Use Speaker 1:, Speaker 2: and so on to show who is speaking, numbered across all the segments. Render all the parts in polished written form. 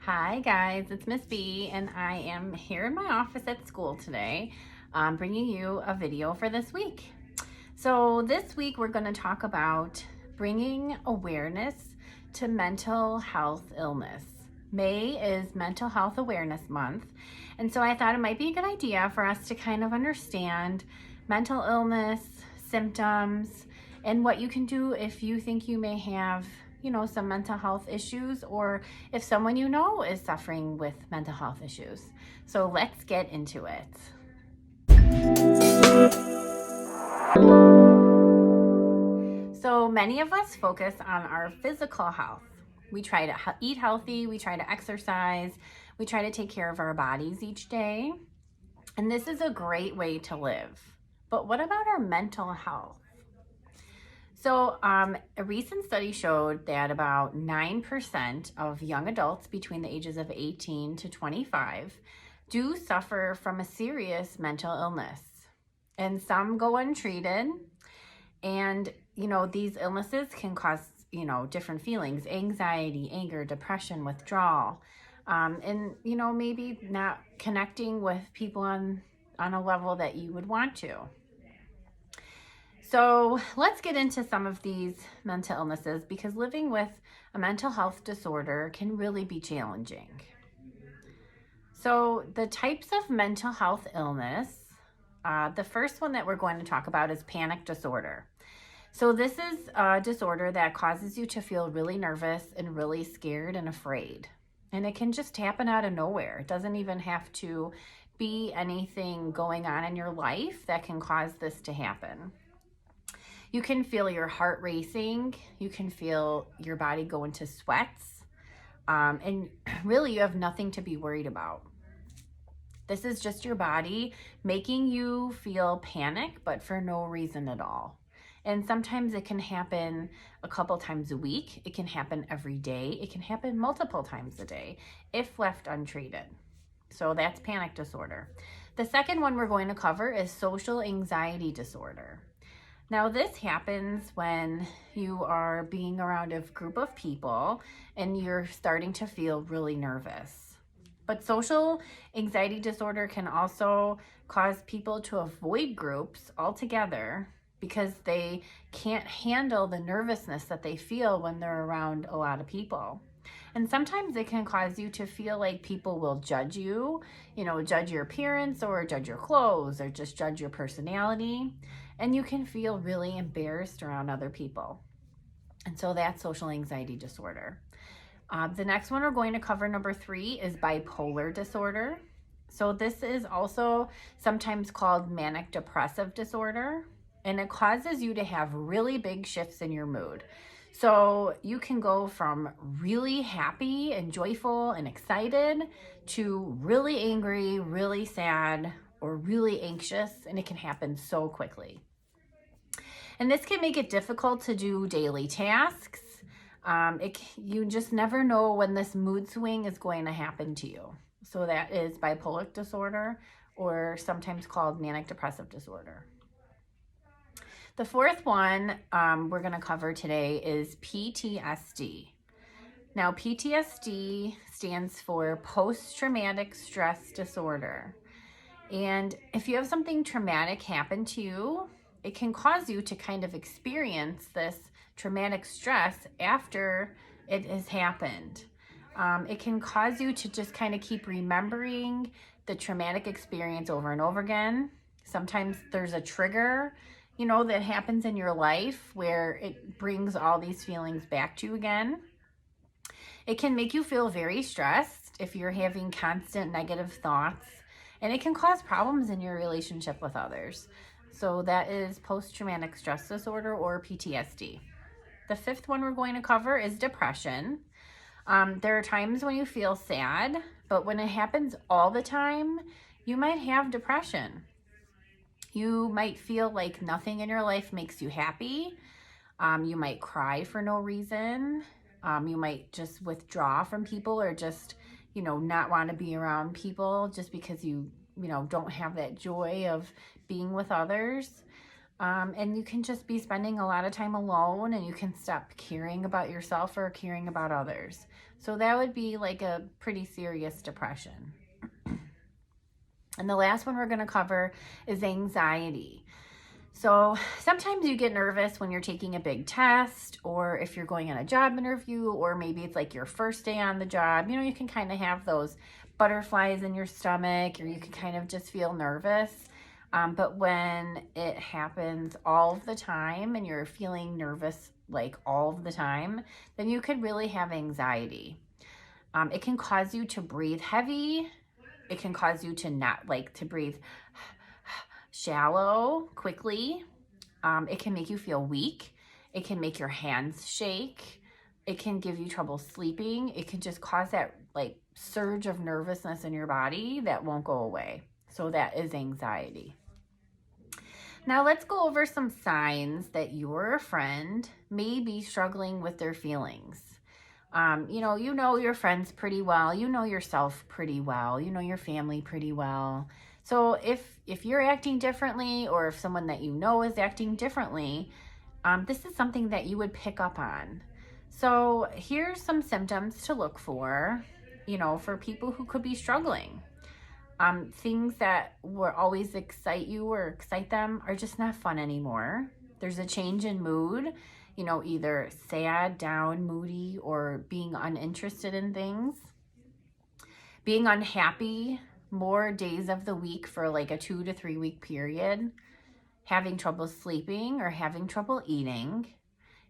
Speaker 1: Hi guys, it's Miss B and I am here in my office at school today bringing you a video for this week. So this week we're going to talk about bringing awareness to mental health illness. May is Mental Health Awareness Month, and so I thought it might be a good idea for us to kind of understand mental illness, symptoms, and what you can do if you think you may have some mental health issues, or if someone you know is suffering with mental health issues. So let's get into it. So many of us focus on our physical health. We try to eat healthy, we try to exercise, we try to take care of our bodies each day. And this is a great way to live. But what about our mental health? So a recent study showed that about 9% of young adults between the ages of 18 to 25 do suffer from a serious mental illness. And some go untreated. And, these illnesses can cause, different feelings: anxiety, anger, depression, withdrawal, and, maybe not connecting with people on a level that you would want to. So let's get into some of these mental illnesses, because living with a mental health disorder can really be challenging. So the types of mental health illness, the first one that we're going to talk about is panic disorder. So this is a disorder that causes you to feel really nervous and really scared and afraid. And it can just happen out of nowhere. It doesn't even have to be anything going on in your life that can cause this to happen. You can feel your heart racing. You can feel your body go into sweats. And really, you have nothing to be worried about. This is just your body making you feel panic, but for no reason at all. And sometimes it can happen a couple times a week. It can happen every day. It can happen multiple times a day if left untreated. So that's panic disorder. The second one we're going to cover is social anxiety disorder. Now, this happens when you are being around a group of people and you're starting to feel really nervous. But social anxiety disorder can also cause people to avoid groups altogether because they can't handle the nervousness that they feel when they're around a lot of people. And sometimes it can cause you to feel like people will judge you, judge your appearance or judge your clothes or just judge your personality. And you can feel really embarrassed around other people. And so that's social anxiety disorder. The next one we're going to cover, number 3, is bipolar disorder. So this is also sometimes called manic depressive disorder. And it causes you to have really big shifts in your mood. So you can go from really happy and joyful and excited to really angry, really sad, or really anxious, and it can happen so quickly. And this can make it difficult to do daily tasks. You just never know when this mood swing is going to happen to you. So that is bipolar disorder, or sometimes called manic depressive disorder. The fourth one we're going to cover today is PTSD. Now, PTSD stands for post-traumatic stress disorder. And if you have something traumatic happen to you, it can cause you to kind of experience this traumatic stress after it has happened. It can cause you to just kind of keep remembering the traumatic experience over and over again. Sometimes there's a trigger, that happens in your life where it brings all these feelings back to you again. It can make you feel very stressed if you're having constant negative thoughts, and it can cause problems in your relationship with others. So that is post-traumatic stress disorder, or PTSD. The fifth one we're going to cover is depression. There are times when you feel sad, but when it happens all the time, you might have depression. You might feel like nothing in your life makes you happy. You might cry for no reason. You might just withdraw from people, or just, not want to be around people just because you don't have that joy of being with others. And you can just be spending a lot of time alone, and you can stop caring about yourself or caring about others. So that would be like a pretty serious depression. And the last one we're going to cover is anxiety. So sometimes you get nervous when you're taking a big test, or if you're going on a job interview, or maybe it's like your first day on the job. You can kind of have those butterflies in your stomach, or you can kind of just feel nervous. But when it happens all of the time and you're feeling nervous like all of the time, then you could really have anxiety. It can cause you to breathe heavy. It can cause you to not like to breathe shallow quickly. It can make you feel weak. It can make your hands shake. It can give you trouble sleeping. It can just cause that like surge of nervousness in your body that won't go away. So that is anxiety. Now let's go over some signs that your friend may be struggling with their feelings. You know your friends pretty well. You know yourself pretty well. You know your family pretty well. So if you're acting differently, or if someone that you know is acting differently, this is something that you would pick up on. So here's some symptoms to look for, for people who could be struggling. Things that will always excite you or excite them are just not fun anymore. There's a change in mood, either sad, down, moody, or being uninterested in things. Being unhappy more days of the week for like a 2 to 3 week period. Having trouble sleeping or having trouble eating.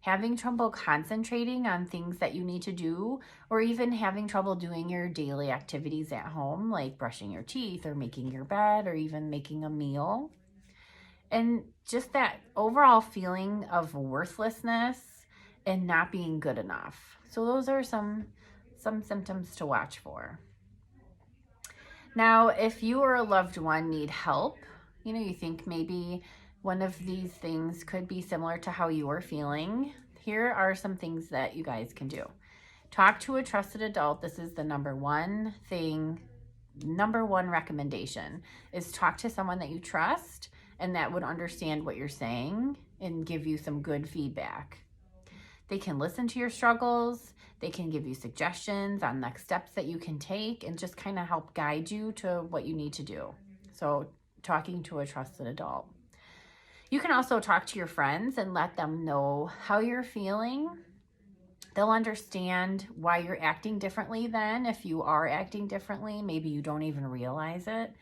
Speaker 1: Having trouble concentrating on things that you need to do, or even having trouble doing your daily activities at home, like brushing your teeth or making your bed or even making a meal. And just that overall feeling of worthlessness and not being good enough. So those are some symptoms to watch for. Now, if you or a loved one need help, you think maybe one of these things could be similar to how you are feeling, here are some things that you guys can do. Talk to a trusted adult. This is the number one recommendation is talk to someone that you trust and that would understand what you're saying and give you some good feedback. They can listen to your struggles. They can give you suggestions on next steps that you can take and just kind of help guide you to what you need to do. So talking to a trusted adult. You can also talk to your friends and let them know how you're feeling. They'll understand why you're acting differently then. If you are acting differently, maybe you don't even realize it.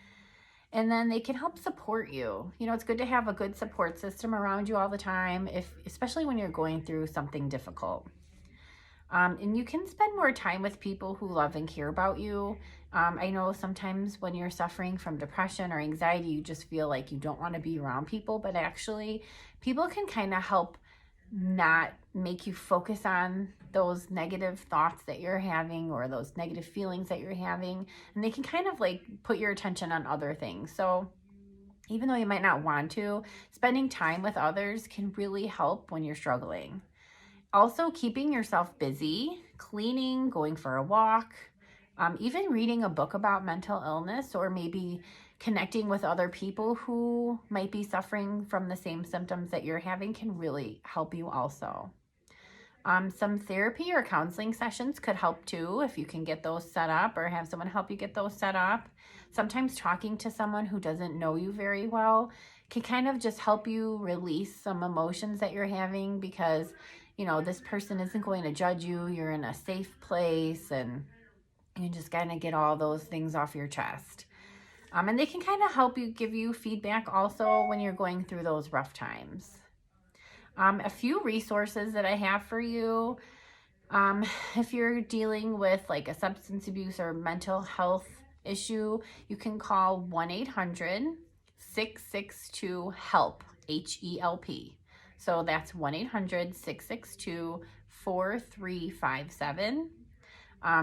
Speaker 1: And then they can help support you. It's good to have a good support system around you all the time, especially when you're going through something difficult. And you can spend more time with people who love and care about you. I know sometimes when you're suffering from depression or anxiety, you just feel like you don't want to be around people, but actually people can kind of help not make you focus on those negative thoughts that you're having or those negative feelings that you're having, and they can kind of like put your attention on other things. So even though you might not want to, spending time with others can really help when you're struggling. Also, keeping yourself busy, cleaning, going for a walk, even reading a book about mental illness, or maybe connecting with other people who might be suffering from the same symptoms that you're having can really help you also. Some therapy or counseling sessions could help too if you can get those set up or have someone help you get those set up. Sometimes talking to someone who doesn't know you very well can kind of just help you release some emotions that you're having because this person isn't going to judge you. You're in a safe place and you just kind of get all those things off your chest. And they can kind of help you, give you feedback also when you're going through those rough times. A few resources that I have for you. If you're dealing with like a substance abuse or mental health issue, you can call 1-800-662-HELP, H-E-L-P. So that's 1-800-662-4357.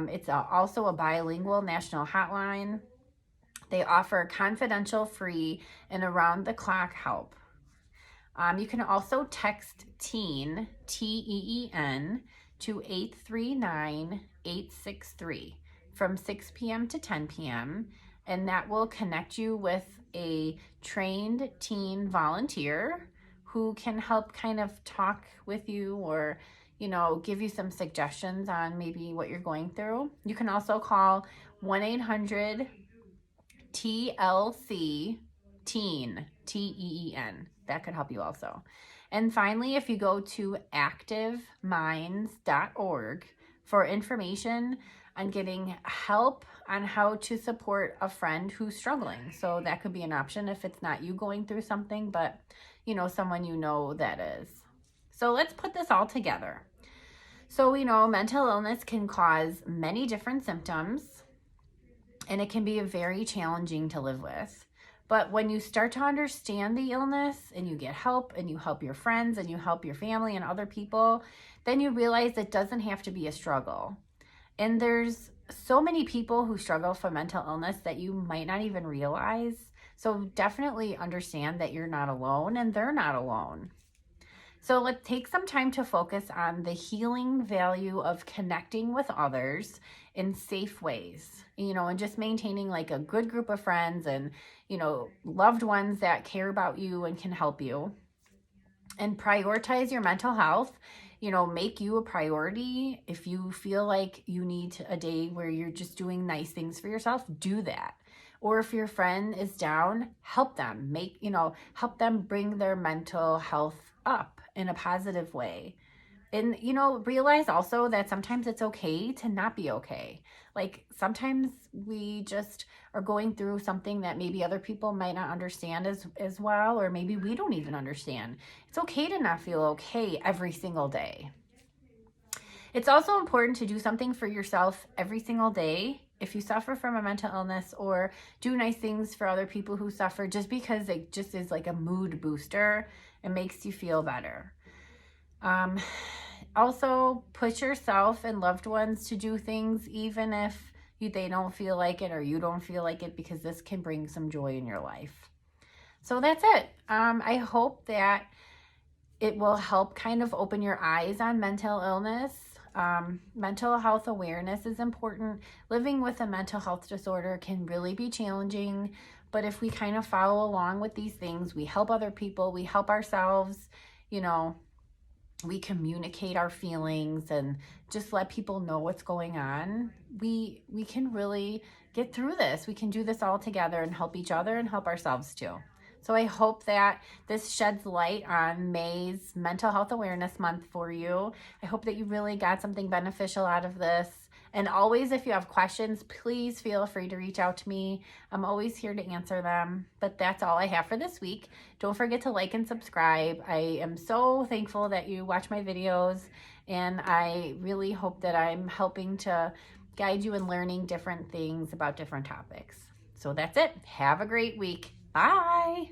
Speaker 1: It's also a bilingual national hotline. They offer confidential, free, and around-the-clock help. You can also text TEEN, T-E-E-N, to 839-863 from 6 p.m. to 10 p.m., and that will connect you with a trained teen volunteer who can help kind of talk with you or, give you some suggestions on maybe what you're going through. You can also call 1-800-TLC teen, TEEN. That could help you also. And finally, if you go to activeminds.org for information on getting help on how to support a friend who's struggling. So that could be an option if it's not you going through something, but someone that is. So let's put this all together. So we know mental illness can cause many different symptoms, and it can be very challenging to live with. But when you start to understand the illness and you get help and you help your friends and you help your family and other people, then you realize it doesn't have to be a struggle. And there's so many people who struggle from mental illness that you might not even realize. So definitely understand that you're not alone and they're not alone. So let's take some time to focus on the healing value of connecting with others in safe ways, and just maintaining like a good group of friends and, loved ones that care about you and can help you. And prioritize your mental health. Make you a priority. If you feel like you need a day where you're just doing nice things for yourself, do that. Or if your friend is down, help them. Help them bring their mental health up in a positive way. And, realize also that sometimes it's okay to not be okay. Like sometimes we just are going through something that maybe other people might not understand as well, or maybe we don't even understand. It's okay to not feel okay every single day. It's also important to do something for yourself every single day if you suffer from a mental illness, or do nice things for other people who suffer, just because it just is like a mood booster. It makes you feel better. Also, push yourself and loved ones to do things even if they don't feel like it or you don't feel like it, because this can bring some joy in your life. So that's it. I hope that it will help kind of open your eyes on mental illness. Mental health awareness is important. Living with a mental health disorder can really be challenging, but if we kind of follow along with these things, we help other people, we help ourselves, we communicate our feelings and just let people know what's going on, we can really get through this. We can do this all together and help each other and help ourselves too. So I hope that this sheds light on May's Mental Health Awareness Month for you. I hope that you really got something beneficial out of this. And always, if you have questions, please feel free to reach out to me. I'm always here to answer them. But that's all I have for this week. Don't forget to like and subscribe. I am so thankful that you watch my videos, and I really hope that I'm helping to guide you in learning different things about different topics. So that's it. Have a great week. Bye.